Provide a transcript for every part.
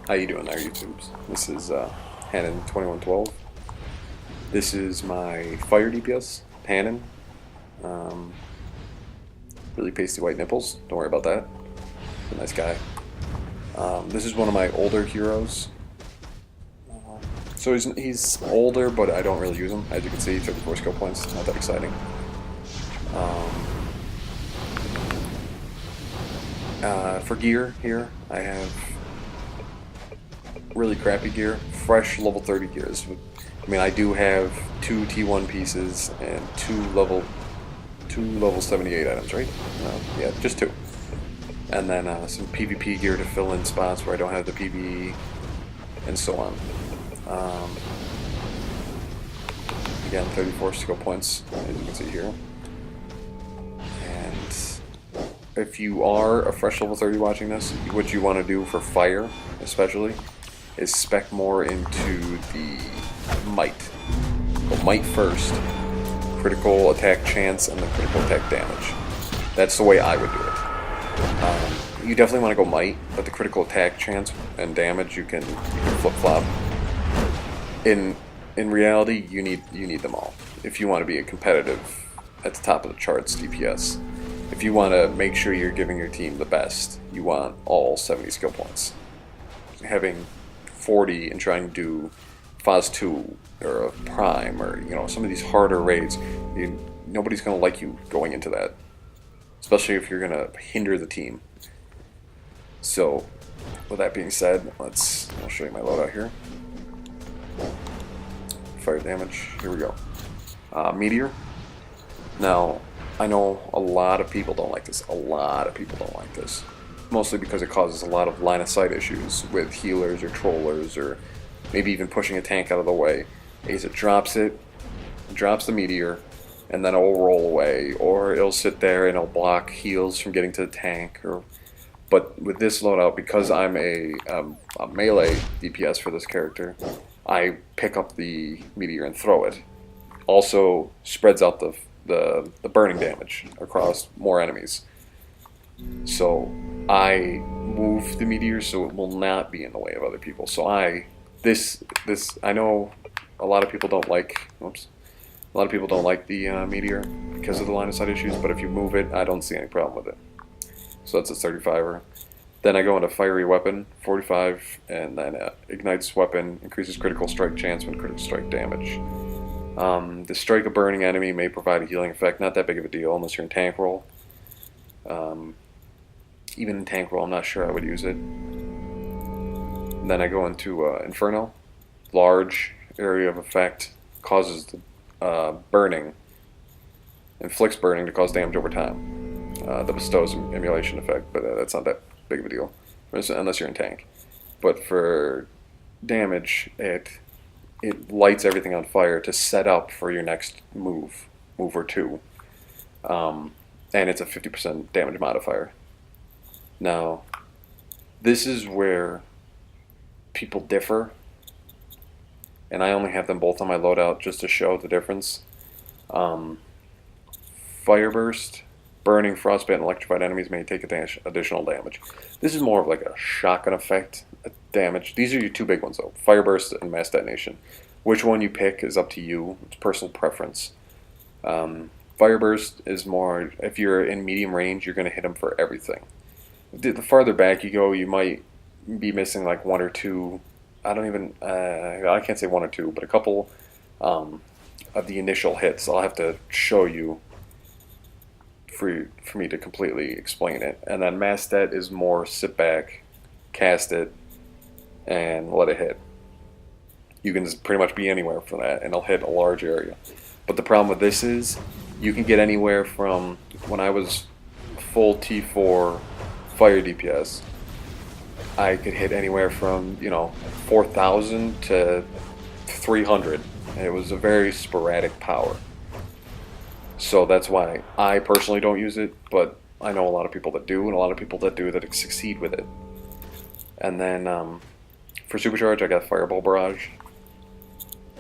How you doing there, YouTubes? This is Hannon 2112. This is my fire DPS, Hannon. Um, really pasty white nipples. Don't worry about that. He's a nice guy. This is one of my older heroes. So he's older, but I don't really use him. As you can see, 34 skill points. It's not that exciting. For gear here, I have really crappy gear. Fresh level 30 gears. I mean, I do have 2 T1 pieces and 2 level 78 items, right? Yeah, just 2. And then some PvP gear to fill in spots where I don't have the PvE, and so on. Again, 34 skill points, as you can see here. And if you are a fresh level 30 watching this, what you want to do for fire, especially, is spec more into the might. Go might first, critical attack chance, and then critical attack damage. That's the way I would do it. You definitely want to go might, but the critical attack chance and damage you can flip flop. In reality, you need them all if you want to be a competitive at the top of the charts DPS. If you want to make sure you're giving your team the best, you want all 70 skill points. Having 40 and trying to do Ps2 or a Prime or some of these harder raids, nobody's going to like you going into that, especially if you're going to hinder the team. So, with that being said, I'll show you my loadout here. Fire damage, here we go. Meteor. Now, I know a lot of people don't like this. Mostly because it causes a lot of line of sight issues with healers or trollers or maybe even pushing a tank out of the way. Is it drops the meteor, and then it'll roll away, or it'll sit there and it'll block heals from getting to the tank. But with this loadout, because I'm a melee DPS for this character, I pick up the meteor and throw it. Also spreads out the burning damage across more enemies. So I move the meteor so it will not be in the way of other people. So I know a lot of people don't like the meteor because of the line of sight issues, but if you move it, I don't see any problem with it. So that's a 35er. Then I go into fiery weapon, 45, and then ignites weapon, increases critical strike chance when critical strike damage. The strike a burning enemy may provide a healing effect. Not that big of a deal unless you're in tank role. Even in tank role, I'm not sure I would use it. And then I go into Inferno. Large area of effect, causes burning, inflicts burning to cause damage over time. That bestows emulation effect, but that's not that big of a deal unless you're in tank. But for damage, it lights everything on fire to set up for your next move or two. And it's a 50% damage modifier. Now, this is where people differ, and I only have them both on my loadout just to show the difference. Fire burst, burning, frostbite, and electrified enemies may take additional damage. This is more of like a shotgun effect damage. These are your two big ones though, fire burst and mass detonation. Which one you pick is up to you. It's personal preference. Fire burst is more, if you're in medium range, you're going to hit them for everything. The farther back you go, you might be missing like 1 or 2. I can't say 1 or 2, but a couple of the initial hits. I'll have to show you for me to completely explain it. And then mass det is more sit back, cast it, and let it hit. You can just pretty much be anywhere for that, and it'll hit a large area. But the problem with this is, you can get anywhere from, when I was full T4 fire DPS, I could hit anywhere from 4,000 to 300. And it was a very sporadic power. So that's why I personally don't use it, but I know a lot of people that do, and a lot of people that do that succeed with it. And then for supercharge, I got Fireball Barrage.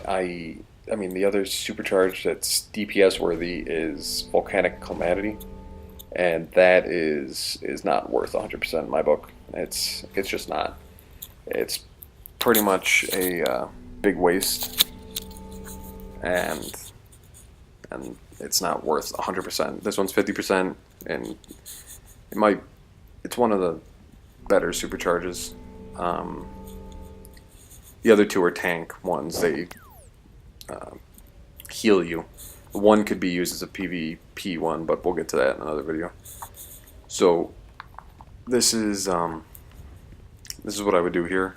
I mean, the other supercharge that's DPS worthy is Volcanic Calamity, and that is not worth 100% in my book. It's just not. It's pretty much a big waste, and it's not worth 100%. This one's 50%, and it's one of the better supercharges. The other two are tank ones. They heal you. One could be used as a PvP one, but we'll get to that in another video. So this is what I would do here.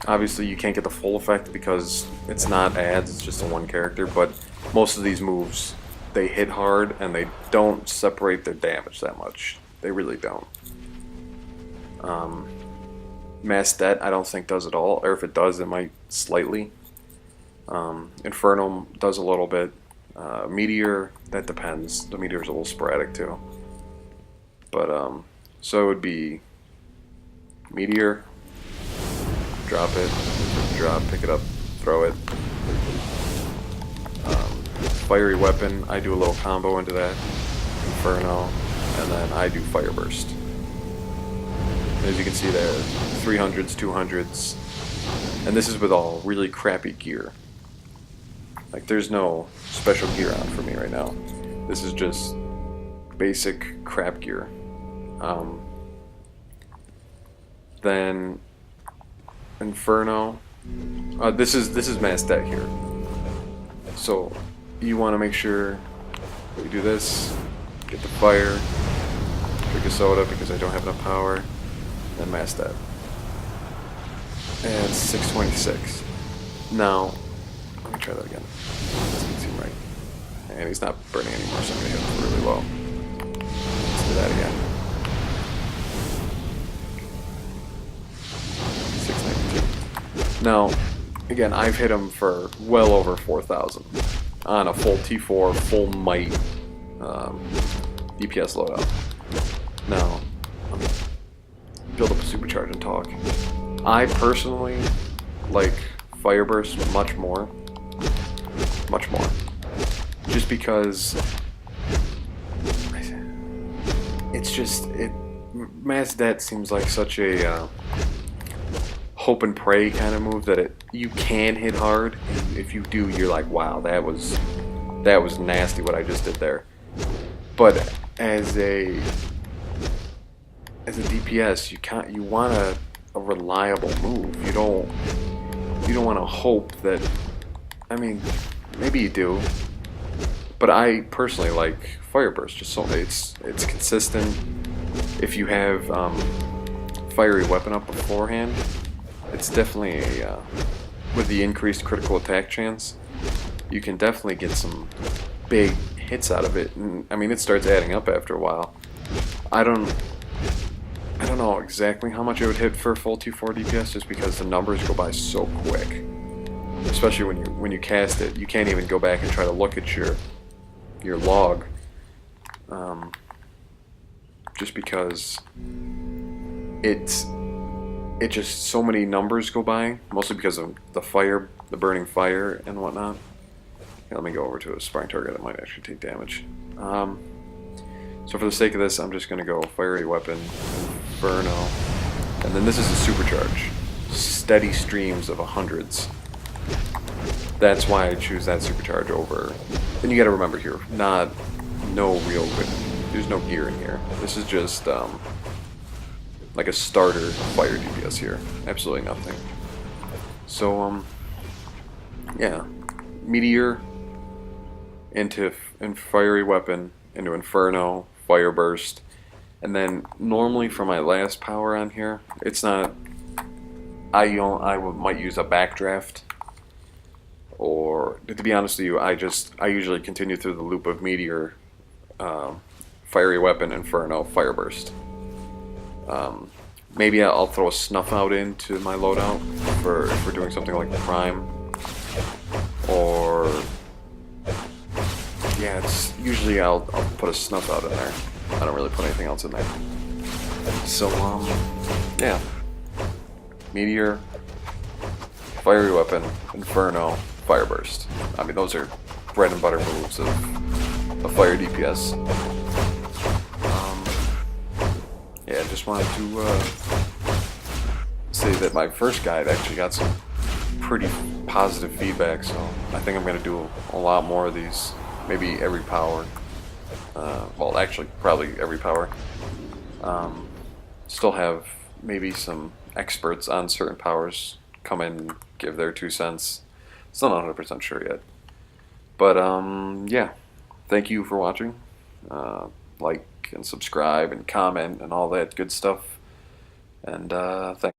Obviously you can't get the full effect because it's not ads, it's just a one character, but most of these moves, they hit hard and they don't separate their damage that much. They really don't. Mass Det I don't think does it all, or if it does it might slightly. Inferno does a little bit. Meteor, that depends. The Meteor's a little sporadic too. But so it would be Meteor, drop it, pick it up, throw it. Fiery Weapon, I do a little combo into that. Inferno, and then I do Fire Burst. As you can see there, 300s, 200s, and this is with all really crappy gear. Like, there's no special gear on for me right now. This is just basic crap gear. Then Inferno. This is Mass Det here. So you want to make sure you do this. Get the fire. Drink a soda because I don't have enough power. Then Mass Det. And 626. Now, let me try that again. Doesn't seem right. And he's not burning anymore, so I'm going to hit him really low. Let's do that again. 692. Now, again, I've hit him for well over 4,000 on a full T4, full might DPS loadout. Now, let me build up a supercharge and talk. I personally like Fire Burst much more. Much more. Just because it's just, Mass Det seems like such a hope and pray kind of move that you can hit hard. And if you do, you're like, wow, that was nasty what I just did there. But as a DPS, you want a reliable move. You don't want to hope that. I mean, maybe you do, but I personally like Fire Burst. Just so it's consistent. If you have Fiery Weapon up beforehand, it's definitely with the increased critical attack chance, you can definitely get some big hits out of it. And I mean, it starts adding up after a while. I don't know exactly how much it would hit for full T4 DPS, just because the numbers go by so quick. Especially when you cast it, you can't even go back and try to look at your log, just because it just so many numbers go by, mostly because of the fire, the burning fire and whatnot. Okay, let me go over to a sparring target that might actually take damage. So for the sake of this, I'm just going to go Fiery Weapon, Inferno, and then this is a supercharge. Steady streams of 100s. That's why I choose that supercharge over. And you got to remember here, no real good. There's no gear in here. This is just like a starter fire DPS here. Absolutely nothing. So yeah, Meteor into Fiery Weapon into Inferno, Fire Burst, and then normally for my last power on here, it's not. I might use a backdraft. Or, to be honest with you, I usually continue through the loop of Meteor, Fiery Weapon, Inferno, Fire Burst. Maybe I'll throw a Snuff Out into my loadout if we're doing something like Prime. Or, yeah, it's usually I'll put a Snuff Out in there. I don't really put anything else in there. So, yeah. Meteor, Fiery Weapon, Inferno, Fire Burst. I mean, those are bread and butter moves of fire DPS. Yeah, just wanted to say that my first guide actually got some pretty positive feedback, so I think I'm going to do a lot more of these, maybe every power. Well, actually, probably every power. Still have maybe some experts on certain powers come in and give their 2 cents. Still not 100% sure yet. But, yeah. Thank you for watching. Like and subscribe and comment and all that good stuff. And, thanks.